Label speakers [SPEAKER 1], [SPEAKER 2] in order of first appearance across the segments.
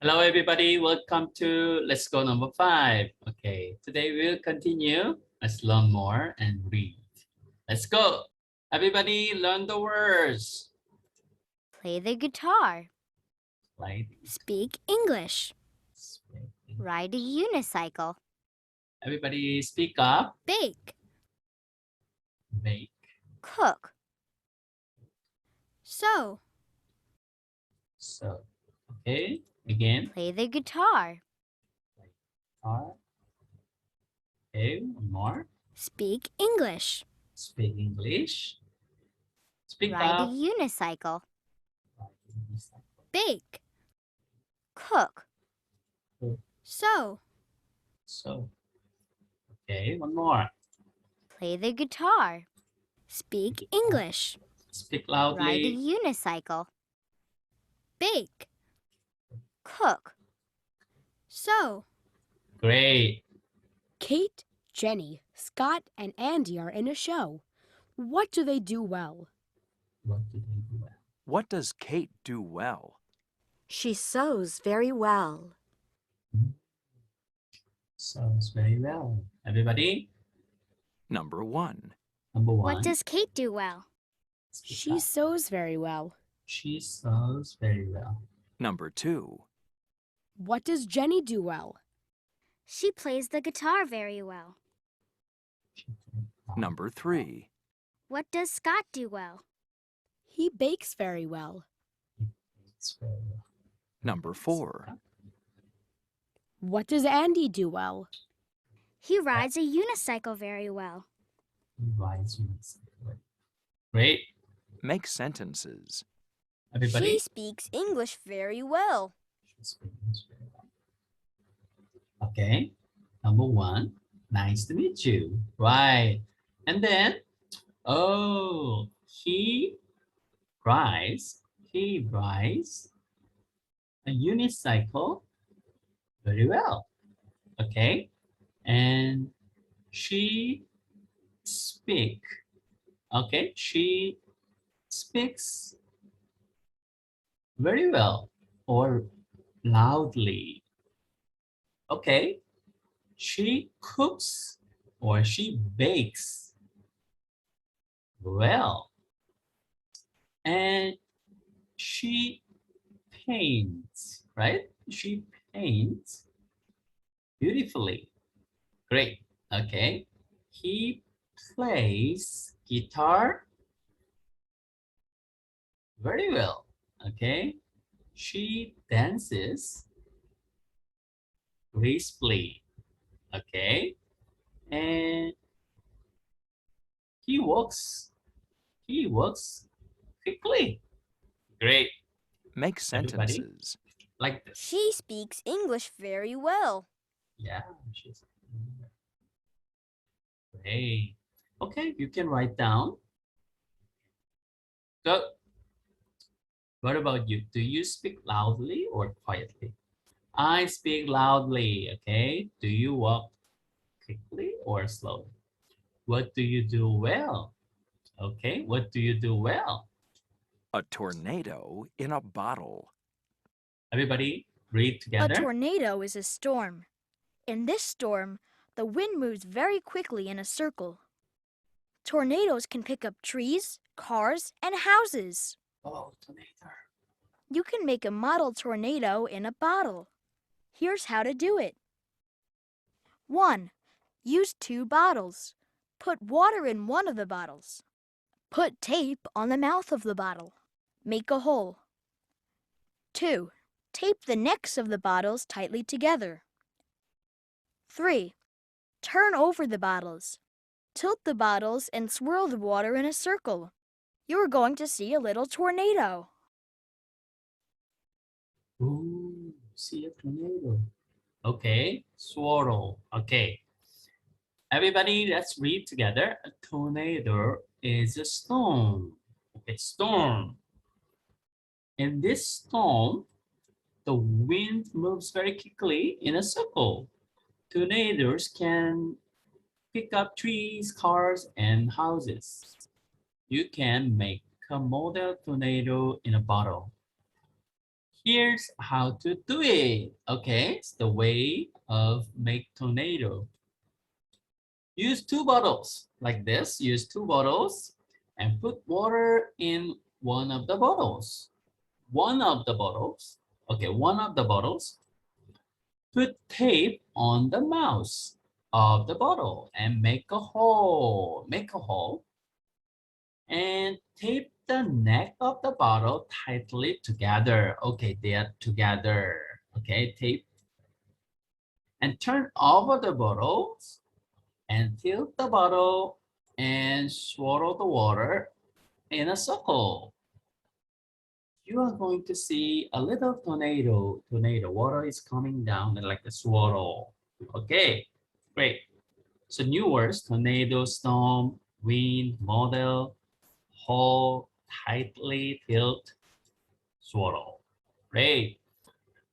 [SPEAKER 1] Hello, everybody. Welcome to Let's Go number 5. Okay, today we'll continue. Let's learn more and read. Let's go. Everybody learn the words.
[SPEAKER 2] Play the guitar.
[SPEAKER 1] Like,
[SPEAKER 2] Speak English.
[SPEAKER 1] speak.
[SPEAKER 2] Ride a unicycle.
[SPEAKER 1] Everybody speak up.
[SPEAKER 2] Bake.
[SPEAKER 1] Make.
[SPEAKER 2] Cook. Sew.
[SPEAKER 1] So, okay. Again.
[SPEAKER 2] Play the guitar.
[SPEAKER 1] Guitar. Okay, one more.
[SPEAKER 2] Speak English.
[SPEAKER 1] Speak English. Speak
[SPEAKER 2] Ride a
[SPEAKER 1] up.
[SPEAKER 2] unicycle. Bake. Cook.
[SPEAKER 1] Cook.
[SPEAKER 2] Sew.
[SPEAKER 1] So, okay, one more.
[SPEAKER 2] Play the guitar. Speak English.
[SPEAKER 1] Speak
[SPEAKER 2] Ride a
[SPEAKER 1] loudly.
[SPEAKER 2] unicycle. Bake. Cook. Sew.
[SPEAKER 1] Great.
[SPEAKER 3] Kate, Jenny, Scott, and Andy are in a show. What do they do well?
[SPEAKER 1] What did they do well?
[SPEAKER 4] What does Kate do well?
[SPEAKER 5] She sews very well.
[SPEAKER 1] Sounds very well. Everybody,
[SPEAKER 4] Number 1.
[SPEAKER 1] number 1.
[SPEAKER 2] What does Kate do well?
[SPEAKER 1] Speak
[SPEAKER 3] She
[SPEAKER 1] up.
[SPEAKER 3] sews very well.
[SPEAKER 1] She sews very well.
[SPEAKER 4] Number 2.
[SPEAKER 3] What does Jenny do well?
[SPEAKER 2] She plays the guitar very well.
[SPEAKER 4] Number 3.
[SPEAKER 2] What does Scott do well?
[SPEAKER 3] He bakes very well.
[SPEAKER 1] It's very well.
[SPEAKER 4] Number 4.
[SPEAKER 3] What does Andy do well?
[SPEAKER 2] He rides a unicycle very well.
[SPEAKER 1] He rides unicycle. Great.
[SPEAKER 4] Make sentences.
[SPEAKER 1] Everybody.
[SPEAKER 2] speaks English very well.
[SPEAKER 1] She speaks very well. Okay. Number 1. Nice to meet you. Right. And then, oh, he rides a unicycle very well. Okay. And she speak. Okay. She speaks very well or loudly. Okay. She cooks or she bakes well. And she paints, right? She paints beautifully. Great. Okay. He plays guitar very well. Okay. She dances gracefully. Okay. And he walks quickly. Great.
[SPEAKER 4] Make
[SPEAKER 1] Everybody?
[SPEAKER 4] sentences.
[SPEAKER 1] Like this.
[SPEAKER 2] She speaks English very well.
[SPEAKER 1] Yeah, she's great. Okay, you can write down. So, what about you? Do you speak loudly or quietly? I speak loudly, okay? Do you walk quickly or slowly? What do you do well? Okay, what do you do well?
[SPEAKER 4] A tornado in a bottle.
[SPEAKER 1] Everybody read
[SPEAKER 6] A
[SPEAKER 1] together.
[SPEAKER 6] tornado is a storm. In this storm, the wind moves very quickly in a circle. Tornadoes can pick up trees, cars, and houses.
[SPEAKER 1] Oh, tornado.
[SPEAKER 6] You can make a model tornado in a bottle. Here's how to do it. 1. Use 2 bottles. Put water in one of the bottles. Put tape on the mouth of the bottle. Make a hole. 2. Tape the necks of the bottles tightly together. 3. Turn over the bottles. Tilt the bottles and swirl the water in a circle. You're going to see a little tornado.
[SPEAKER 1] Ooh, see a tornado. Okay, swirl. Okay. Everybody, let's read together. A tornado is a storm. Okay, storm. In this storm, the wind moves very quickly in a circle. Tornadoes can pick up trees, cars, and houses. You can make a model tornado in a bottle. Here's how to do it. Okay, it's the way of make tornado. Use 2 bottles like this. Use 2 bottles and put water in one of the bottles. One of the bottles. Put tape on the mouth of the bottle and make a hole. And tape the neck of the bottle tightly together. Okay, they are together. Okay, tape. And turn over the bottles and tilt the bottle and swirl the water in a circle. You are going to see a little tornado. Water is coming down like a swirl. Okay, great. So new words: tornado, storm, wind, model, hold, tightly, tilt, swirl. Great.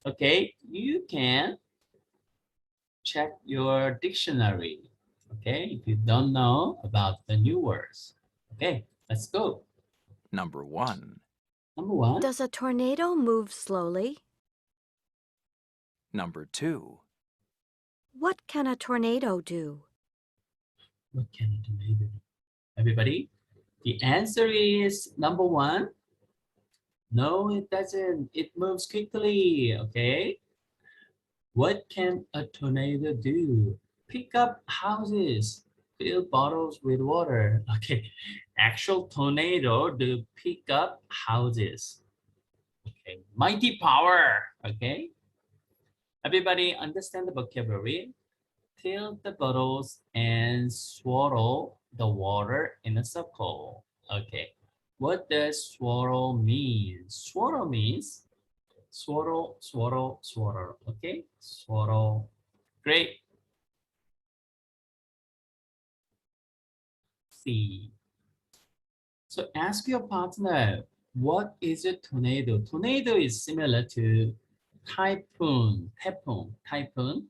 [SPEAKER 1] Okay, you can check your dictionary. Okay, if you don't know about the new words. Okay, let's go.
[SPEAKER 4] Number 1.
[SPEAKER 1] Number 1.
[SPEAKER 5] Does a tornado move slowly?
[SPEAKER 4] Number 2.
[SPEAKER 5] What can a tornado do?
[SPEAKER 1] What can a tornado do? Everybody, the answer is number 1. No, it doesn't. It moves quickly. Okay. What can a tornado do? Pick up houses, fill bottles with water. Okay. Actual tornado do pick up houses. Okay. Mighty power. Okay. Everybody understand the vocabulary? Fill the bottles and swirl the water in a circle. Okay. What does swirl mean? Swirl means swirl, swirl, swirl. Okay. Swirl. Great. C. So ask your partner, what is a tornado? Tornado is similar to typhoon. Typhoon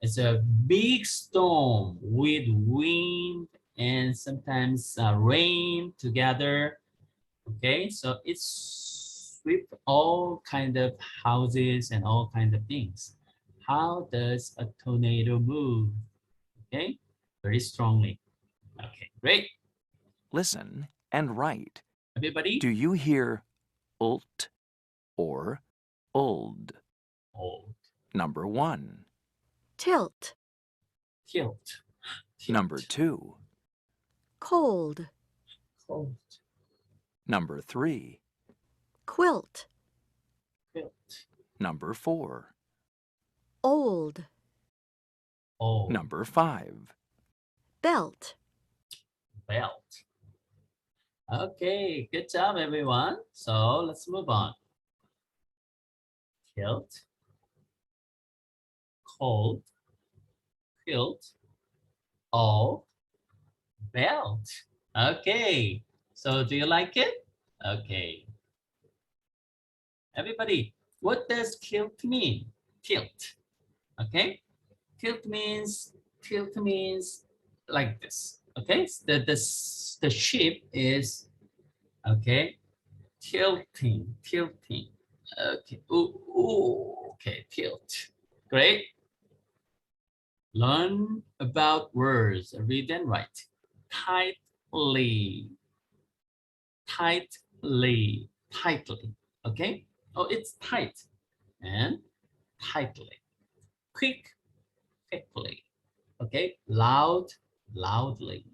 [SPEAKER 1] is a big storm with wind and sometimes rain together. Okay, so it's sweep all kind of houses and all kind of things. How does a tornado move? Okay, very strongly. Okay, great.
[SPEAKER 4] Listen and write.
[SPEAKER 1] Everybody?
[SPEAKER 4] Do you hear ult or uld?
[SPEAKER 1] Hold.
[SPEAKER 4] Number 1.
[SPEAKER 5] Tilt.
[SPEAKER 1] Tilt.
[SPEAKER 4] Number 2.
[SPEAKER 5] Cold.
[SPEAKER 1] Cold.
[SPEAKER 4] Number 3.
[SPEAKER 5] Quilt.
[SPEAKER 1] Quilt.
[SPEAKER 4] Number 4.
[SPEAKER 5] Old.
[SPEAKER 1] Old.
[SPEAKER 4] Number 5.
[SPEAKER 5] Belt.
[SPEAKER 1] Belt. Okay, good job, everyone. So let's move on. Kilt, cold, quilt, old, belt. Okay, so do you like it? Okay. Everybody, what does kilt mean? Tilt. Okay, tilt means like this. Okay, the shape is okay, tilting. Okay, okay, tilt. Great. Learn about words, read and write. Tightly. Okay. Oh, it's tight and tightly. Quickly. Okay. Loudly.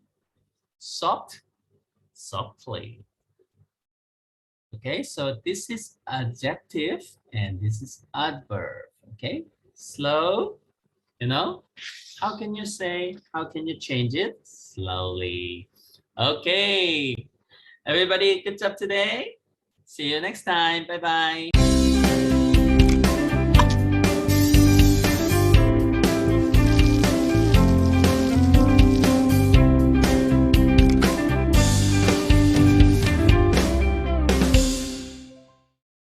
[SPEAKER 1] Softly. Okay, so this is adjective and this is adverb. Okay, slow, how can you change it? Slowly. Okay, everybody, good job today. See you next time. Bye-bye.